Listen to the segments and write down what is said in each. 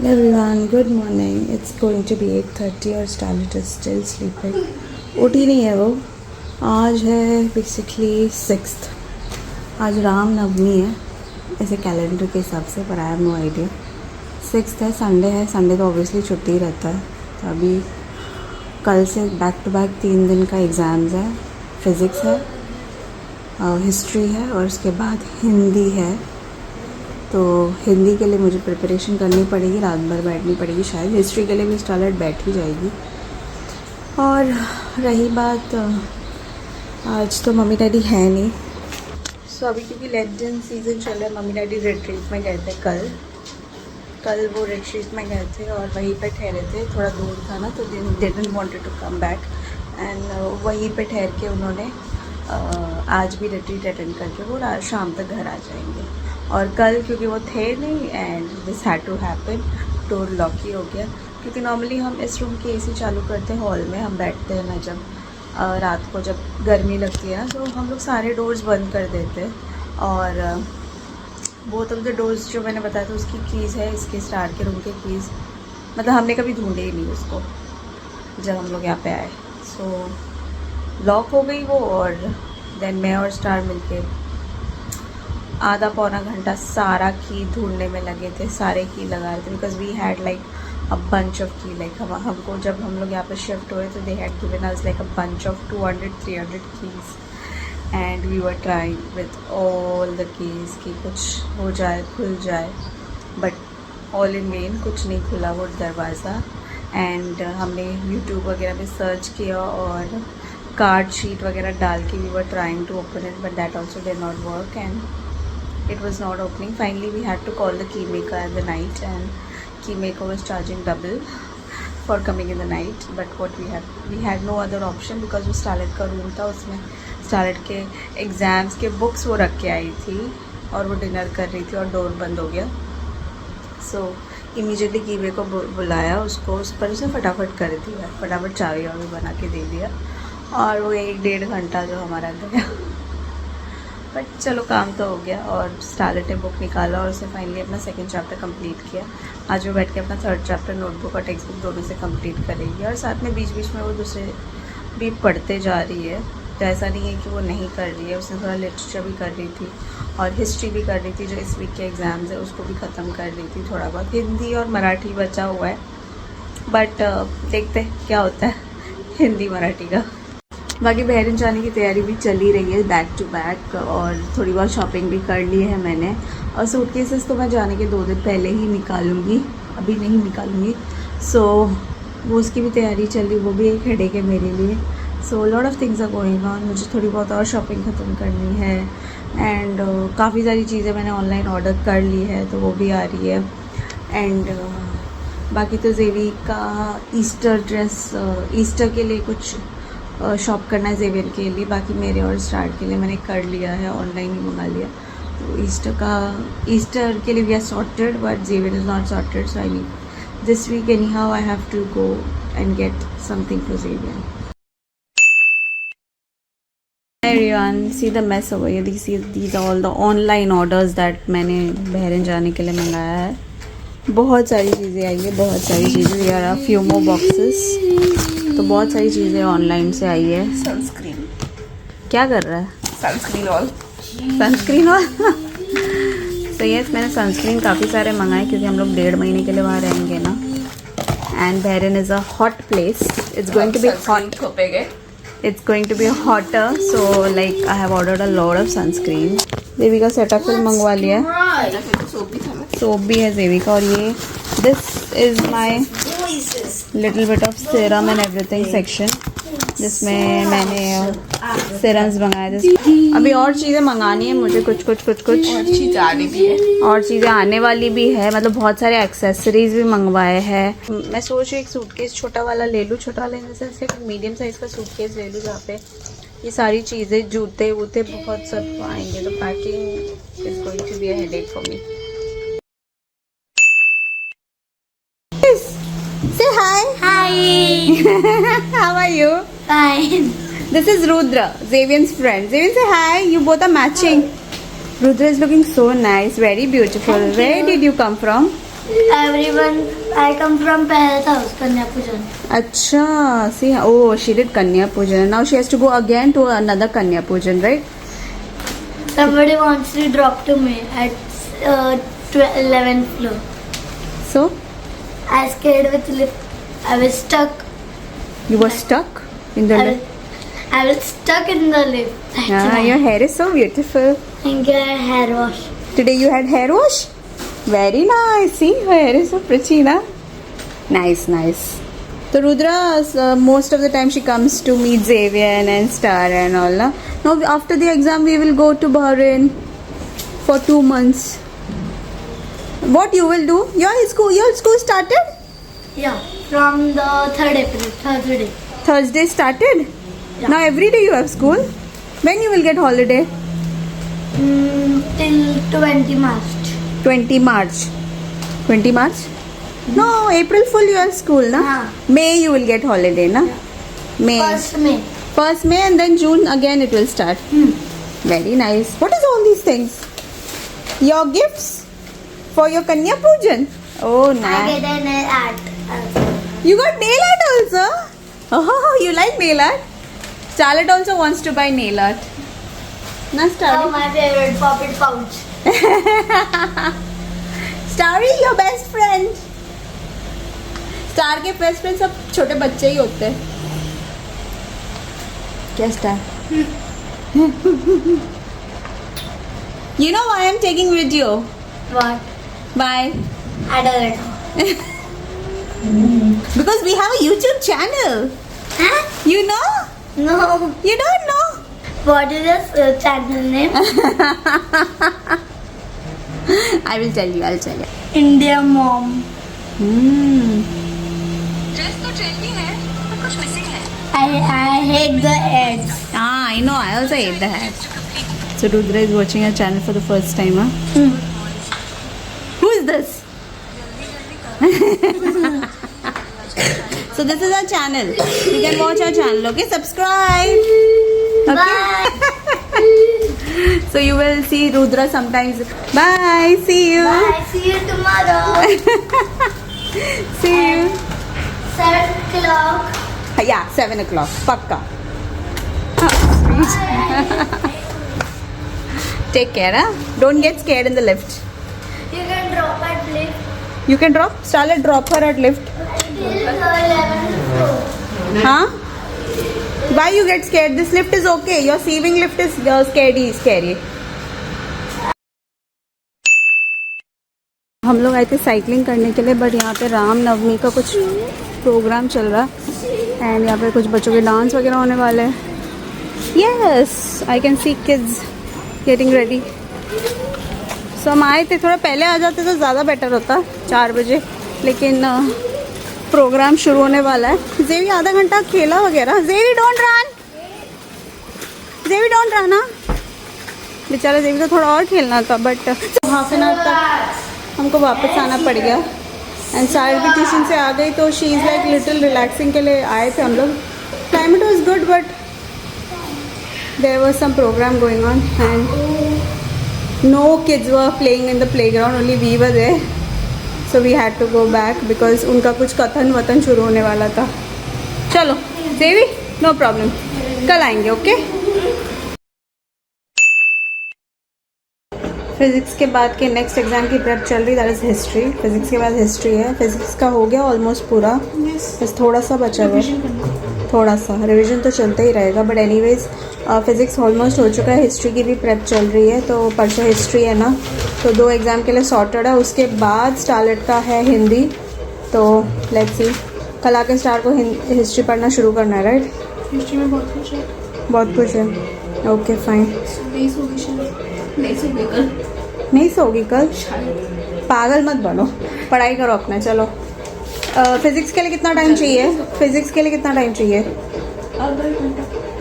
Hello everyone, good morning. It's going to be 8:30 और Starlet is still sleeping. उठी नहीं है वो. आज है बेसिकली 6th. आज राम नवमी है ऐसे कैलेंडर के हिसाब से, पर I have no idea. 6th है, संडे है. संडे तो ऑब्वियसली छुट्टी रहता है. तो अभी कल से बैक टू बैक 3 दिन का एग्ज़ाम्स है. फिज़िक्स है, हिस्ट्री है और उसके बाद हिंदी है. तो हिंदी के लिए मुझे प्रिपरेशन करनी पड़ेगी, रात भर बैठनी पड़ेगी शायद. हिस्ट्री के लिए भी स्टार्लेट बैठ ही जाएगी. और रही बात, आज तो मम्मी डैडी है नहीं. सो अभी क्योंकि लेंटन सीज़न चल रहा है, मम्मी डैडी रिट्रीट में गए थे कल वो रिट्रीट में गए थे और वहीं पे ठहरे थे. थोड़ा दूर था ना, तो they didn't wanted to come back and वहीं पे ठहर के उन्होंने आज भी रिट्रीट अटेंड करके वो शाम तक घर आ जाएंगे. और कल क्योंकि वो थे नहीं and this had to happen, door lock ही हो गया. क्योंकि नॉर्मली हम इस रूम की एसी चालू करते हैं, हॉल में हम बैठते हैं ना, जब रात को जब गर्मी लगती है ना, तो हम लोग सारे डोर्स बंद कर देते हैं. और बोथ ऑफ द डोर्स जो मैंने बताया था उसकी कीज़ है, इसके स्टार के रूम के कीज़, मतलब हमने कभी ढूंढे ही नहीं उसको जब हम लोग यहाँ पे आए. सो लॉक हो गई वो. और देन मैं और स्टार मिलके आधा पौना घंटा सारा की ढूंढने में लगे थे. सारे की लगा रहे थे because we had like a bunch of keys. Like हमको जब हम लोग यहाँ पे शिफ्ट हुए तो they had given us like a bunch of 200-300 keys and we were trying with all the keys कि कुछ हो जाए, खुल जाए. बट ऑल इन वेन, कुछ नहीं खुला वो दरवाज़ा. एंड हमने यूट्यूब वगैरह में सर्च किया और कार्ड शीट वगैरह डाल के we were trying to open it, but that also did not work and it was not opening. Finally we had to call the key maker at the night and key maker was charging double for coming in the night. But what we had no other option because वो Starlet का room था, उसमें Starlet के exams के books वो रख के आई थी और वो डिनर कर रही थी और डोर बंद हो गया. सो इमीडिएटली की मेकर को बुलाया, उसको उस पर उसे फटाफट कर दिया, फटाफट चाबी वाबी बना के दे दिया. और वो 1-1.5 घंटा जो हमारा गया. बट चलो काम तो हो गया. और स्टार्लेट ने बुक निकाला और उसने फाइनली अपना 2nd चैप्टर कंप्लीट किया. आज वो बैठ के अपना 3rd चैप्टर नोटबुक और टेक्स्ट बुक दोनों से कंप्लीट करेगी. और साथ में बीच बीच में वो दूसरे भी पढ़ते जा रही है. तो ऐसा नहीं है कि वो नहीं कर रही है. उसने थोड़ा लिटरेचर भी कर रही थी और हिस्ट्री भी कर रही थी, जो इस वीक के एग्ज़ाम्स है उसको भी ख़त्म कर रही थी. थोड़ा बहुत हिंदी और मराठी बचा हुआ है, बट देखते क्या होता है हिंदी मराठी का. बाकी बहरीन जाने की तैयारी भी चली रही है बैक टू बैक. और थोड़ी बहुत शॉपिंग भी कर ली है मैंने. और सूटकेसेस तो मैं जाने के 2 दिन पहले ही निकालूंगी, अभी नहीं निकालूंगी. सो वो उसकी भी तैयारी चल रही, वो भी एक हेडेक है मेरे लिए. So lot of things are going on. मुझे थोड़ी बहुत और शॉपिंग ख़त्म करनी है एंड काफ़ी सारी चीज़ें मैंने ऑनलाइन ऑर्डर कर ली है, तो वो भी आ रही है. एंड बाकी तो जेवी का ईस्टर ड्रेस, ईस्टर के लिए कुछ शॉप करना है जेवियर के लिए. बाकी मेरे और स्टार्ट के लिए मैंने कर लिया है, ऑनलाइन ही मंगा लिया. तो ईस्टर के लिए we are sorted, but Xavier is not sorted. So I mean this week anyhow I have to go and get something for Xavier. Everyone, see the mess over here. These are all the online orders that मैंने Bahrain जाने के लिए मंगाया है. बहुत सारी चीज़ें आई है, बहुत सारी चीज़ें. There are a few more boxes. तो बहुत सारी चीज़ें ऑनलाइन से आई है. सनस्क्रीन. क्या कर रहा है? Sunscreen all. तो यस, मैंने सनस्क्रीन काफ़ी सारे मंगाए क्योंकि हम लोग 1.5 महीने के लिए वहाँ रहेंगे ना. And Bahrain is a hot place. It's going to be hot. It's going to be hotter, so like I have ordered a lot of sunscreen. देवी का सेटअप मंगवा लिया. सोप भी है देवी का. और ये this is my little bit of serum and everything section, जिसमें मैंने सिरम्स मंगाए थे. अभी और चीज़ें मंगानी है मुझे, कुछ और चीज़ें आने भी है, और चीज़ें आने वाली भी है. मतलब बहुत सारे एक्सेसरीज भी मंगवाए हैं. मैं सोच रही हूँ एक सूटकेस छोटा वाला ले लूँ. छोटा वाला इन से मीडियम साइज़ का सूटकेस ले लूँ जहाँ पे ये सारी चीज़ें, जूते वूते बहुत सब आएंगे. तो packing is going to be a headache for me. Say hi. Hi. How are you? Fine. This is Rudra, Xavier's friend. Xavier, say hi. You both are matching. Rudra is looking so nice, very beautiful. Thank Where you. did you come from? Everyone, I come from Parrot House, Kanya Pujan. Acha, see, oh, she did Kanya Pujan. Now she has to go again to another Kanya Pujan, right? Somebody wants to drop to me at 11th floor. So, I scared with lift. I was stuck. you were stuck in the lift. I was stuck in the lift. That's Yeah, why. your hair is so beautiful. And get a hair wash. Today you had hair wash? Very nice. See, her hair is so pretty, na? Nice, nice. So Rudra, most of the time she comes to meet Xavier and Star and all, na? Now after the exam we will go to Bahrain for 2 months. What you will do? Your school started? Yeah, from the 3rd April, Thursday. Thursday started? Yeah. Now every day you have school? When you will get holiday? Till 20 March. 20 March. 20 March? No, April full you have school, na? हाँ. May you will get holiday, na? May. 1st May. First May and then June again it will start. Very nice. What is all these things? Your gifts for your Kanya Pujan? Oh, I nice. get a nail art. You got nail art also? Oh, you like nail art? Charlotte also wants to buy nail art. Na, Oh, Starry? my favorite poppet pouch. Starry, your best friend. Star के best friend सब छोटे बच्चे ही होते हैं. क्या star? You know why I'm taking video? What? Why? I don't know. Because we have a YouTube channel. Huh? You know? No. You don't know? What is this channel name? I will tell you. I'll tell you. India Mom. I hate the ads. Ah, I know. I also hate the hat. So Rudra is watching our channel for the first time, huh? Who is this? So this is our channel. You can watch our channel. Okay, subscribe. Okay. So you will see Rudra sometimes. Bye. See you. Bye. See you tomorrow. See you. 7 o'clock. Yeah, 7 o'clock. Pakka. Take care, huh? Don't get scared in the lift. You can drop at lift You can drop? Charlotte, drop her at lift. till 11th floor. Huh? Why you get scared? This lift is okay. Your receiving lift is scary. हम लोग आए थे cycling करने के लिए, but यहाँ पे रामनवमी का कुछ प्रोग्राम चल रहा है एंड यहाँ पे कुछ बच्चों के डांस वगैरह होने वाले हैं. Yes, I can see kids getting ready. So हम आए थे, थोड़ा पहले आ जाते तो ज़्यादा बेटर होता, 4 बजे, लेकिन प्रोग्राम शुरू होने वाला है. जेवी आधा घंटा खेला वगैरह. जेवी डोंट रन ना. बेचारा जेवी को थोड़ा और खेलना था, बट हाफ एन आवर तक हमको वापस आना पड़ गया. एंड साइड भी ट्यूशन से आ गई तो she is like little relaxing के लिए आए थे हम लोग. Climate was good but there was some programme going on and no kids were playing in the playground, only we were there. So we had to go back because उनका कुछ कथन वतन शुरू होने वाला था. चलो देवी, नो प्रॉब्लम, कल आएंगे. ओके. फिज़िक्स के बाद के नेक्स्ट एग्ज़ाम की प्रेप चल रही, दैट इज़ हिस्ट्री. फिज़िक्स के बाद हिस्ट्री है. फिज़िक्स का हो गया ऑलमोस्ट पूरा, बस थोड़ा सा बचा हुआ है. थोड़ा सा रिवीजन तो चलता ही रहेगा, बट एनीवेज फिज़िक्स ऑलमोस्ट हो चुका है. हिस्ट्री की भी प्रेप चल रही है. तो परसों हिस्ट्री है ना, तो 2 एग्ज़ाम के लिए सॉर्टेड है. उसके बाद स्टार्लेट का है हिंदी. तो लेट्स सी, कल आके स्टार को हिस्ट्री पढ़ना शुरू करना है, राइट? हिस्ट्री में बहुत कुछ है. बहुत कुछ है. Okay fine. नहीं सोगी कल. पागल मत बनो, पढ़ाई करो अपना. चलो फिज़िक्स के लिए कितना टाइम चाहिए? फिज़िक्स के लिए कितना टाइम चाहिए?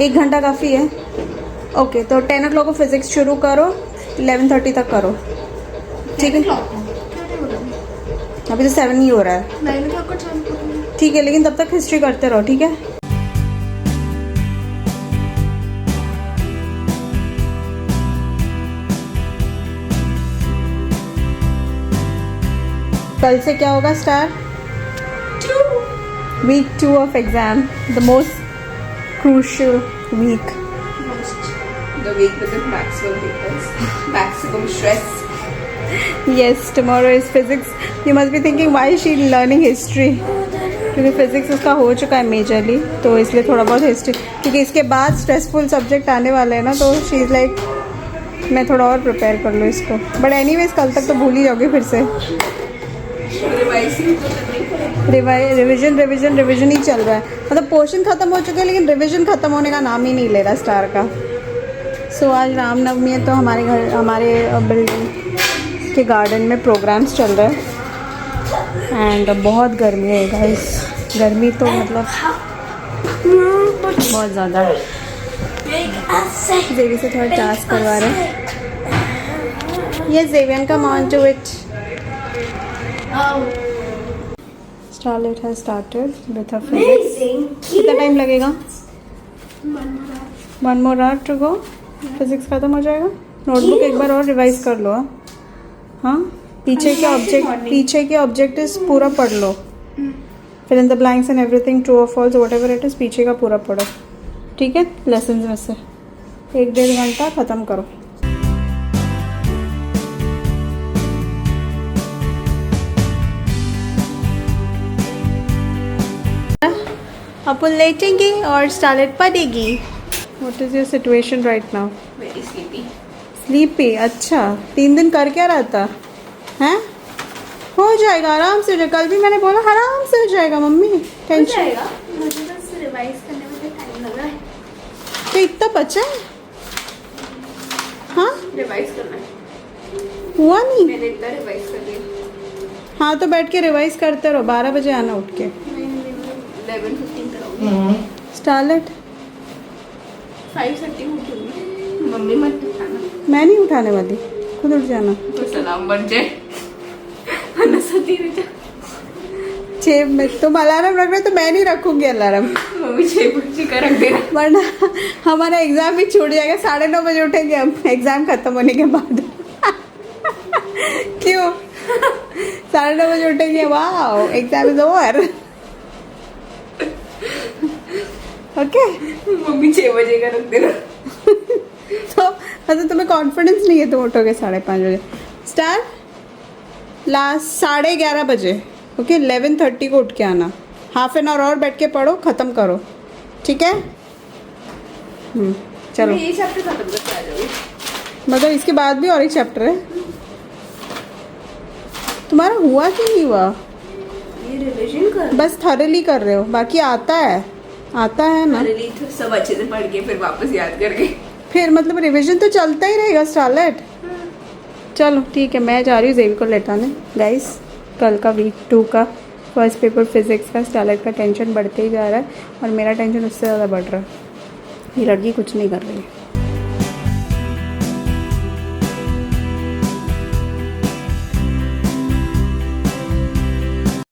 1 घंटा काफ़ी है. ओके, तो 10 o'clock को फिज़िक्स शुरू करो, 11:30 तक करो, ठीक है? अभी तो 7 ही हो रहा है. ठीक है, लेकिन तब तक हिस्ट्री करते रहो, ठीक है? कल से क्या होगा star? Week 2 of exam, the most crucial week. The week with the maximum papers, maximum stress. Yes, tomorrow is physics. You must be thinking why is she learning history? क्योंकि फिजिक्स उसका हो चुका है मेजरली, तो इसलिए थोड़ा बहुत history, क्योंकि इसके बाद स्ट्रेसफुल सब्जेक्ट आने वाले हैं ना, तो शी इज़ लाइक मैं थोड़ा और प्रिपेयर कर लूँ इसको. बट एनीवेज कल तक तो भूल ही जाओगे फिर से. रिविजन ही चल रहा है. मतलब पोर्शन ख़त्म हो चुके हैं लेकिन रिविजन ख़त्म होने का नाम ही नहीं ले रहा स्टार का. सो आज रामनवमी है तो हमारे बिल्डिंग के गार्डन में प्रोग्राम्स चल रहे हैं. एंड बहुत गर्मी है गाइस. गर्मी तो मतलब बहुत ज़्यादा है. जेवी से थोड़ा टास्क करवा रहे हैं. ये जेवियन come on to it. Starlet has started with her physics. कितना टाइम लगेगा? 1 more hour to go. Physics खत्म हो जाएगा. नोटबुक एक बार और रिवाइज कर लो. हाँ, पीछे के ऑब्जेक्टिव्स पूरा पढ़ लो. Fill in the blanks and everything, true और फॉल्स, व्हाटएवर इट इज, पीछे का पूरा पढ़ो. ठीक है, लेसन में से 1-1.5 घंटा ख़त्म करो. अपन लेटेंगे और स्टारलेट पढ़ेगी. What is your situation right now? Very sleepy. Sleepy. अच्छा, 3 दिन कर क्या रहा था? हैं? हो जाएगा, आराम से हो जाएगा. कल भी मैंने बोला आराम से हो जाएगा मम्मी, टेंशन. मुझे बस रिवाइज करने में टाइम लग रहा है. तो इतना बचा है? हाँ, Revise करना है. हुआ नहीं. मैंने इतना revise कर लिया. हाँ तो बैठ के रिवाइज करते रहो. 12 बजे आना उठ के. 11:15 कराऊंगी. स्टारलेट 5:30 उठूंगी. मम्मी मत उठाना. मैं नहीं उठाने वाली, खुद उठ जाना. तो सलाम बन जाए. वरना सती रह जा. 6 में तुम अलार्म रख रहे हो तो मैं नहीं रखूंगी अलार्म. मम्मी 6 बजे का रख देना. वरना हमारा एग्जाम भी छूट जाएगा. 9:30 बजे उठेंगे हम एग्जाम खत्म होने के बाद. क्यों? 9:30 बजे उठेंगे. वाह, exam is over. Okay. Mummy 6 बजे का रख देना. तो मतलब तुम्हें कॉन्फिडेंस नहीं है, तुम उठोगे 5:30 बजे. स्टार लास्ट 11:30 बजे. ओके, 11:30 को उठ के आना. हाफ एन आवर और बैठ के पढ़ो, ख़त्म करो. ठीक है. चलो. मैं ये चैप्टर खत्म करके आ जाऊंगी. मतलब इसके बाद भी और एक चैप्टर है. तुम्हारा हुआ कि नहीं हुआ? ये रिवीजन कर. बस थॉरली कर रहे हो, बाकी आता है ना. रिली तो सब अच्छे से पढ़ के फिर वापस याद करके. फिर मतलब रिवीजन तो चलता ही रहेगा स्टारलेट. चलो ठीक है, मैं जा रही हूँ जेवी को लेटाने. गाइस, कल का वीक 2 का फर्स्ट पेपर फिजिक्स का. स्टारलेट का टेंशन बढ़ते ही जा रहा है और मेरा टेंशन उससे ज़्यादा बढ़ रहा है. ये लड़की कुछ नहीं कर रही है.